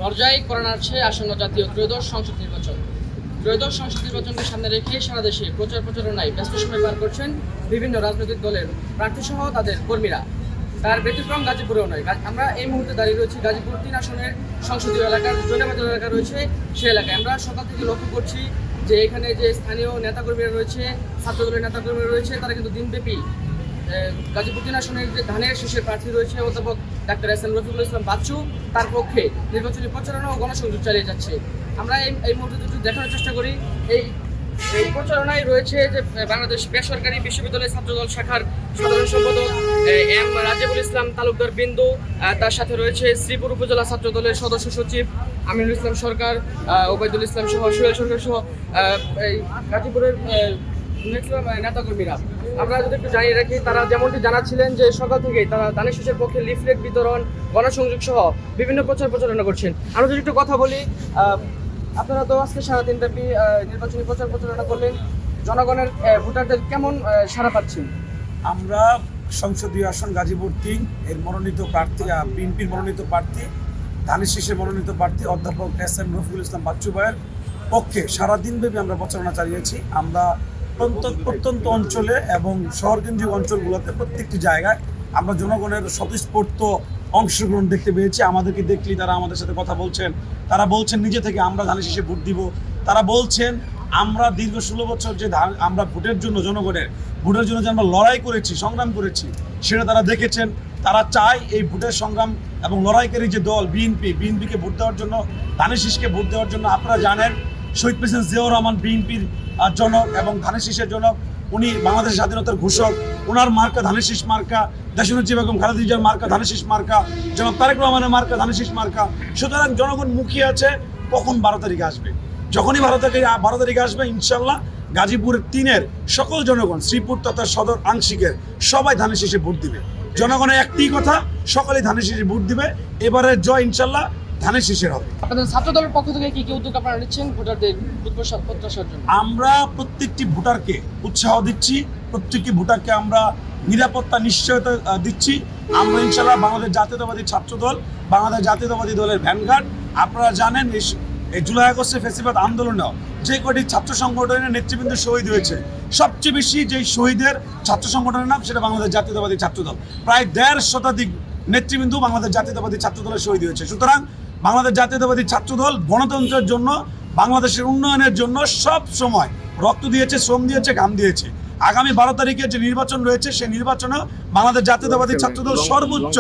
দরজায় করা নাড়ছে আসন্ন জাতীয় ত্রয়োদশ সংসদ নির্বাচন। ত্রয়োদশ সংসদ নির্বাচনকে সামনে রেখে সারা দেশে প্রচারণায় ব্যস্ত সময় পার করছেন বিভিন্ন রাজনৈতিক দলের প্রার্থীসহ তাদের কর্মীরা। তার ব্যতিক্রম গাজীপুরেও নয়। আমরা এই মুহূর্তে দাঁড়িয়ে রয়েছি গাজীপুর ৩ আসনের সংসদীয় এলাকার জয়নাবাজার এলাকা রয়েছে, সেই এলাকায় আমরা সকাল থেকে লক্ষ্য করছি যে এখানে যে স্থানীয় নেতাকর্মীরা রয়েছে, ছাত্রদলের নেতাকর্মীরা রয়েছে, তারা কিন্তু দিনব্যাপী গাজীপুর ৩ আসনের যে ধানের শীষের প্রার্থী রয়েছে অধ্যাপক doctor S M Rafiqul Islam Bachchu, তার পক্ষে নির্বাচনী প্রচারণা ও গণসংযোগ চালিয়ে যাচ্ছে। আমরা এই মুহূর্তে একটু দেখানোর চেষ্টা করি। এই প্রচারণায় রয়েছে যে বাংলাদেশ বেসরকারি বিশ্ববিদ্যালয় ছাত্রদল শাখার সাধারণ সম্পাদক এম রাজেবুল ইসলাম তালুকদার বিন্দু, তার সাথে রয়েছে শ্রীপুর উপজেলা ছাত্রদলের সদস্য সচিব আমিনুল ইসলাম সরকার, ওবায়দুল ইসলাম সহ সোহেল সরকার সহ এই গাজীপুরের নেতাকর্মীরা। আমরা যদি একটু জানিয়ে রাখি, তারা যেমনটি জানাচ্ছিলেন যে সকাল থেকেই তারা ধানের শীষের পক্ষে লিফলেট বিতরণ, গণসংযোগ সহ বিভিন্ন প্রচারণা করছেন। আমরা যদি একটু কথা বলি, আপনারা তো আজকে সারাদিন ব্যাপী নির্বাচনী প্রচারণা করলেন, জনগণের ভোটারদের কেমন সাড়া পাচ্ছেন? আমরা সংসদীয় আসন গাজীপুর ৩ এর মনোনীত প্রার্থী, বিএনপির মনোনীত প্রার্থী, ধানের শীষের মনোনীত প্রার্থী অধ্যাপক এস এম রফিকুল ইসলাম বাচ্চু ভাইয়ের পক্ষে সারাদিনব্যাপী আমরা প্রচারণা চালিয়েছি। আমরা প্রত্যন্ত অঞ্চলে এবং শহরকেন্দ্রিক অঞ্চলগুলোতে প্রত্যেকটি জায়গায় আমরা জনগণের স্বতঃস্ফূর্ত অংশগ্রহণ দেখতে পেয়েছি। আমাদেরকে দেখলেই তারা আমাদের সাথে কথা বলছেন, তারা বলছেন নিজে থেকে আমরা ধানের শীষে ভোট দিব। তারা বলছেন আমরা দীর্ঘ 16 বছর যে আমরা ভোটের জন্য জনগণের ভোটের জন্য যে আমরা লড়াই করেছি, সংগ্রাম করেছি, সেটা তারা দেখেছেন। তারা চায় এই ভোটের সংগ্রাম এবং লড়াইকারী যে দল বিএনপিকে ভোট দেওয়ার জন্য, ধানের শীষকে ভোট দেওয়ার জন্য। আপনারা জানেন শহীদ প্রেসিডেন্ট জিয়াউর রহমান বিএনপির জনক এবং ধানের শীষের জনক। উনি বাংলাদেশের স্বাধীনতার ঘোষক, ওনার মার্কা ধানের শীষ মার্কা। দেশনেত্রী বেগম খালেদা জিয়ার মার্কা ধানের শীষ মার্কা, জনাব তারেক রহমানের মার্কা ধানের শীষ মার্কা। সুতরাং জনগণ মুখিয়ে আছে কখন 12 তারিখে আসবে। যখনই 12 তারিখে আসবে ইনশাল্লাহ গাজীপুরের 3-এর সকল জনগণ, শ্রীপুর তথা সদর আংশিকের সবাই ধানের শীষে ভোট দিবে। জনগণের একটি কথা, সকলেই ধানের শীষে ভোট দিবে। এবারের জয় ইনশাল্লাহ ধানের শীষের হবে। আপনাদের ছাত্রদলের পক্ষ থেকে কি উদ্যোগ আপনারা নিচ্ছেন ভোটারদের প্রত্যাশার জন্য? আমরা প্রত্যেকটি ভোটারকে উৎসাহ দিচ্ছি, প্রত্যেকটি ভোটারকে আমরা নিরাপত্তা নিশ্চয়তা দিচ্ছি। আমরা ইনশাল্লাহ বাংলাদেশ জাতীয়তাবাদী ছাত্রদল, বাংলাদেশ জাতীয়তাবাদী দলের ভ্যানগার্ড। আপনারা জানেন এই জুলাই আগস্টে ফ্যাসিবাদ আন্দোলনেও যে কটি ছাত্র সংগঠনের নেতৃবৃন্দ শহীদ হয়েছে, সবচেয়ে বেশি যেই শহীদের ছাত্র সংগঠনের নাম সেটা বাংলাদেশ জাতীয়তাবাদী ছাত্রদল। প্রায় 1.5 শতাধিক নেতৃবৃন্দ বাংলাদেশ জাতীয়তাবাদী ছাত্রদলের শহীদ হয়েছে। সুতরাং বাংলাদেশ জাতীয়তাবাদী ছাত্রদল গণতন্ত্রের জন্য, বাংলাদেশের উন্নয়নের জন্য সব সময় রক্ত দিয়েছে, শ্রম দিয়েছে, ঘাম দিয়েছে। আগামী 12 তারিখে যে নির্বাচন রয়েছে সেই নির্বাচনে বাংলাদেশ জাতীয়তাবাদী ছাত্রদল সর্বোচ্চ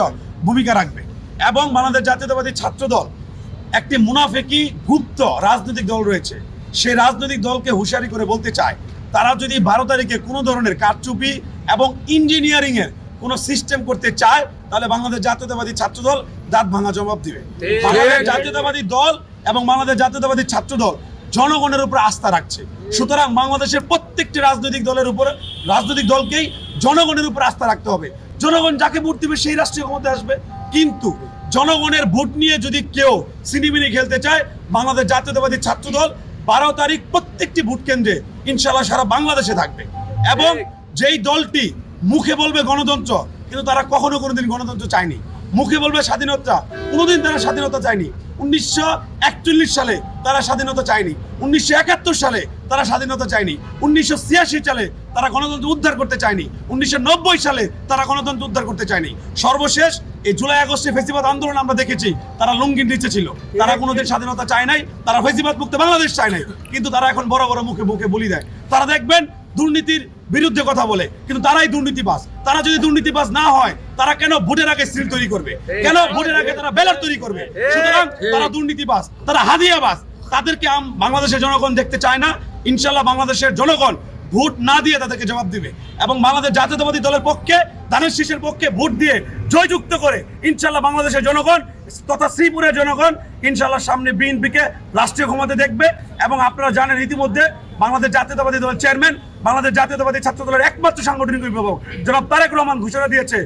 ভূমিকা রাখবে। এবং বাংলাদেশ জাতীয়তাবাদী ছাত্রদল একটি মুনাফেকি গুপ্ত রাজনৈতিক দল রয়েছে, সেই রাজনৈতিক দলকে হুঁশিয়ারি করে বলতে চায়, তারা যদি 12 তারিখে কোনো ধরনের কারচুপি এবং ইঞ্জিনিয়ারিংয়ের কোনো সিস্টেম করতে চায়, তাহলে বাংলাদেশ জাতীয়তাবাদী ছাত্রদল দাঁত ভাঙা জবাব দিবে। বাংলাদেশ জাতীয়তাবাদী দল এবং বাংলাদেশ জাতীয়তাবাদী ছাত্রদল জনগণের উপর আস্থা রাখছে। সুতরাং বাংলাদেশের প্রত্যেকটি রাজনৈতিক দলকেই জনগণের উপর আস্থা রাখতে হবে। জনগণ যাকে ভোট দিবে সেই রাষ্ট্রীয় ক্ষমতায় আসবে। কিন্তু জনগণের ভোট নিয়ে যদি কেউ সিনিমিনি খেলতে চায়, বাংলাদেশ জাতীয়তাবাদী ছাত্রদল 12 তারিখ প্রত্যেকটি ভোট কেন্দ্রে ইনশাআল্লাহ সারা বাংলাদেশে থাকবে। এবং যেই দলটি মুখে বলবে গণতন্ত্র, কিন্তু তারা কোনোদিন গণতন্ত্র চায়নি। মুখে বলবে স্বাধীনতা, কোনোদিন তারা স্বাধীনতা চায়নি। 1941 সালে তারা স্বাধীনতা চায়নি, 1971 সালে তারা স্বাধীনতা চায়নি, 1986 সালে তারা গণতন্ত্র উদ্ধার করতে চায়নি, 1990 সালে তারা গণতন্ত্র উদ্ধার করতে চায়নি। সর্বশেষ এই জুলাই আগস্টে ফ্যাসিবাদ আন্দোলন আমরা দেখেছি, তারা লুঙ্গির নিচে ছিল। তারা কোনোদিন স্বাধীনতা চায় নাই, তারা ফ্যাসিবাদ মুক্ত বাংলাদেশ চায় নাই। কিন্তু তারা এখন বড় বড় মুখে বলি দেয়। তারা দেখবেন দুর্নীতির বিরুদ্ধে কথা বলে, কিন্তু তারাই দুর্নীতিবাজ। তারা যদি দুর্নীতিবাজ না হয়, তারা কেন ভোটের আগে সিল তৈরি করবে? কেন ভোটের আগে তারা ব্যালট তৈরি করবে? সুতরাং তারা দুর্নীতিবাজ, তারা হাদিয়াবাজ। তাদেরকে বাংলাদেশের জনগণ দেখতে চায় না। ইনশাল্লাহ বাংলাদেশের জনগণ ভোট না দিয়ে তাদেরকে জবাব দিবে। এবং বাংলাদেশ জাতীয়তাবাদী দলের পক্ষে, ধানের শীষের পক্ষে ভোট দিয়ে জয়যুক্ত করে ইনশাল্লাহ বাংলাদেশের জনগণ তথা শ্রীপুরের জনগণ ইনশাল্লাহ সামনে বিএনপিকে রাষ্ট্রীয় ক্ষমতা দেখবে। এবং আপনারা জানেন ইতিমধ্যে বাংলাদেশ জাতীয়তাবাদী দলের চেয়ারম্যান, বাংলাদেশ জাতীয়তাবাদী ছাত্র দলের একমাত্র সাংগঠনিক অভিভাবক জনাব তারেক রহমান ঘোষণা দিয়েছে,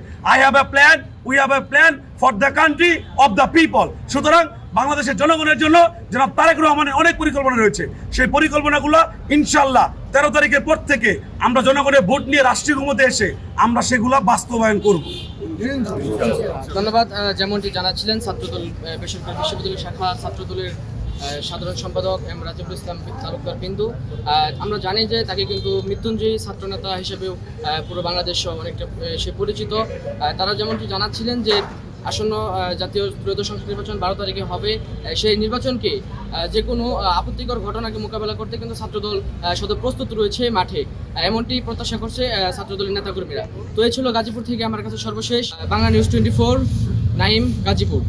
we have a plan for the country of the people. সুতরাং বাংলাদেশের জনগণের জন্য জনাব তারেক রহমানের অনেক পরিকল্পনা রয়েছে। সেই পরিকল্পনাগুলো ইনশাল্লাহ 13 তারিখের পর থেকে আমরা জনগণের ভোট নিয়ে রাষ্ট্রীয় ক্ষমতায় এসে আমরা সেগুলো বাস্তবায়ন করব। ধন্যবাদ। যেমনটি জানাচ্ছিলেন ছাত্রদল বেসরকারি বিশ্ববিদ্যালয় শাখা ছাত্রদলের সাধারণ সম্পাদক এম রাজিবুল ইসলাম তালুকদার বিন্দু। আমরা জানি যে তাকে কিন্তু মৃত্যুঞ্জয়ী ছাত্রনেতা হিসেবেও পুরো বাংলাদেশ সহ অনেকটা সে পরিচিত। তারা যেমনটি জানাচ্ছিলেন যে আসন্ন জাতীয় ত্রয়োদশ সংসদ নির্বাচন 12 তারিখে হবে। সেই নির্বাচনকে যে কোনো আপত্তিকর ঘটনাকে মোকাবেলা করতে কিন্তু ছাত্রদল সদা প্রস্তুত রয়েছে মাঠে, এমনটি প্রত্যাশা করছে ছাত্রদলের নেতাকর্মীরা। তো এই ছিল গাজীপুর থেকে আমার কাছে সর্বশেষ। বাংলা নিউজ 24, নাইম, গাজীপুর।